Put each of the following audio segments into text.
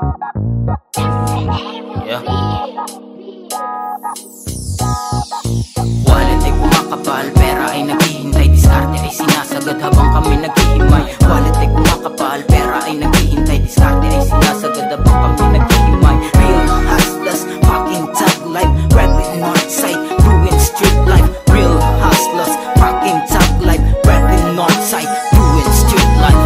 Yeah. Wallet ay kumakapal, pera ay naghihintay, diskarte ay sinasagad habang kami naghihimay. Wallet ay kumakapal, pera ay naghihintay, diskarte ay sinasagad habang kami naghihimay. Real hustlers, fucking top life, rapping northside, doing street life. Real hustlers, fucking top life, rapping northside, doing street life.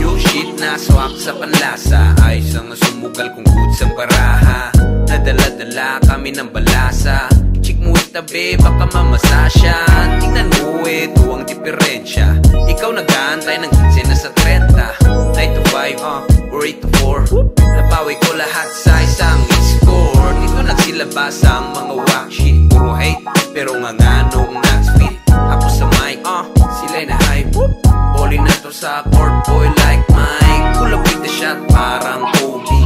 Yung shit na swak sa panlasa, ayos ang sumugal kung good sa baraha. Nadala-dala kami ng balasa, chick mo itabi, baka mamasa siya. Tingnan mo, ito ang diferensya. Ikaw nag-aantay ng 15 na sa 30, 9 to 5 or 8 to 4. Nabawi ko lahat sa isang score. Dito nagsilabas ang mga whack shit, puro hate, pero nga nganong nag-spit. Ako sa mic, sila'y na hype. Bowling na to sa court, boy like Mike. Pull up with the shot, parang Kobe.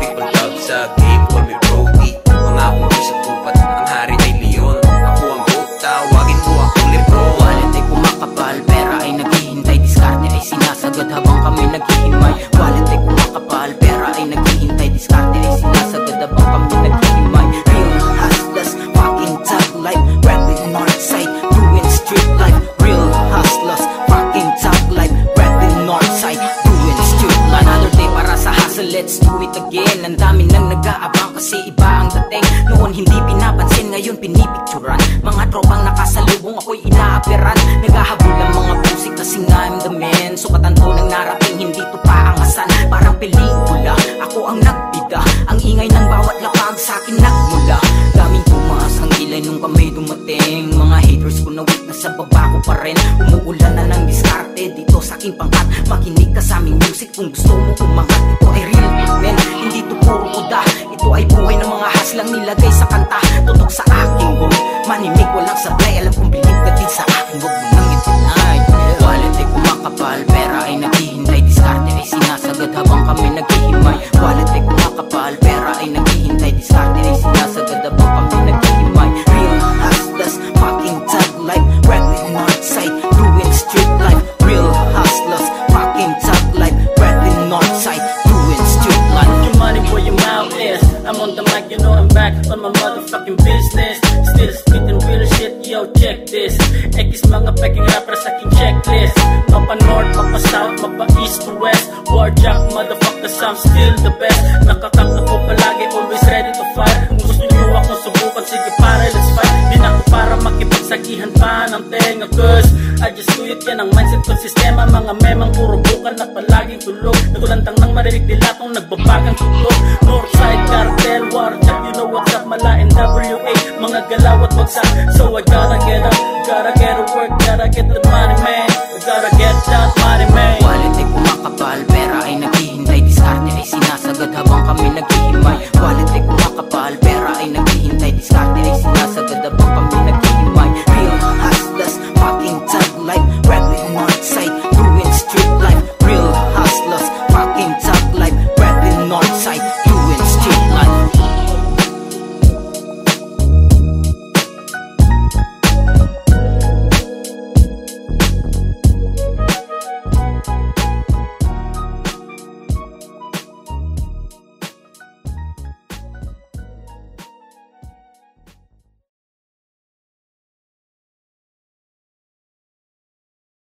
Triple dub sa game, call me Brody. Mga akong sa tupat, ang hari ay Leon. Ako ang goat, tawagin mo akong Lebron. Wallet ay kumakapal, pera ay naghihintay, diskarte ay sinasagad habang kami naghihimay. Wallet ay kumakapal, pera ay naghihintay, diskarte ay sinasagad habang kami naghihimay. Real hustlers, fucking top life, rapping northside, doing street life. Real hustlers, fucking top life, rapping northside, doing street life. Another day para sa hustle, let's do it again. Ang dami nang nag-aabang kasi iba ang dating. Noon hindi pinapansin, ngayon pinipicturan. Mga tropang nakasalubong, ako'y inaaperan. Naghahabol ang mga pusik kasi nga I'm the man. Sukatan ko ng narating, hindi to paangasan. Parang pelikula, ako ang nagbida. Ang ingay ng bawat lapag sa'kin nagmula. Daming tumaas ang kilay nung kami dumating. Mga haters ko na weak na sa baba ko pa rin. Umuulan na ng diskarte dito sa aking pangkat. Makinig ka sa aming music kung gusto mo umangat. Ito ay real men, hindi to puro kuda. Ito ay buhay ng mga haslang nilagay sa kanta. Tutok sa aking goal, manimig walang sablay. Alam kong bilib ka din sa akin, wag mo nang itinay. Wallet ay kumakapal, pera ay naghihintay, diskarte ay sinasagad habang kami naghihimay. Wallet ay kumakapal, pera ay naghihintay, diskarte ay sinasagad habang kami naghihimay. Real hustlers, fucking top life, rapping northside, doing street life. Real hustlers, fucking top life, rapping northside, doing street life. Your money where your mouth is. I'm on the mic, you know I'm back on my motherfucking business. Still spitting real shit, yo check this. X mga peking rappers sa aking checklist. Mapa north, mapa south, mapa east to west. Warjack motherfuckers, I'm still the best. Nakakak ako palagi, always ready to fight. Kung gusto nyo akong subukan, sige pare, let's fight. Di na ako para makipagsagihan pa ng tenga, cause I just do it, yan ang mindset kong sistema. Mga memang puro bukan na palaging tulog. Nagulantang nang marinig nila kung nagbabagang tutlog. Northside cartel, Warjack, you know what's up, mala NWA. Mga galaw at wagsak, so I gotta get up, gotta get to work, gotta get the money, man.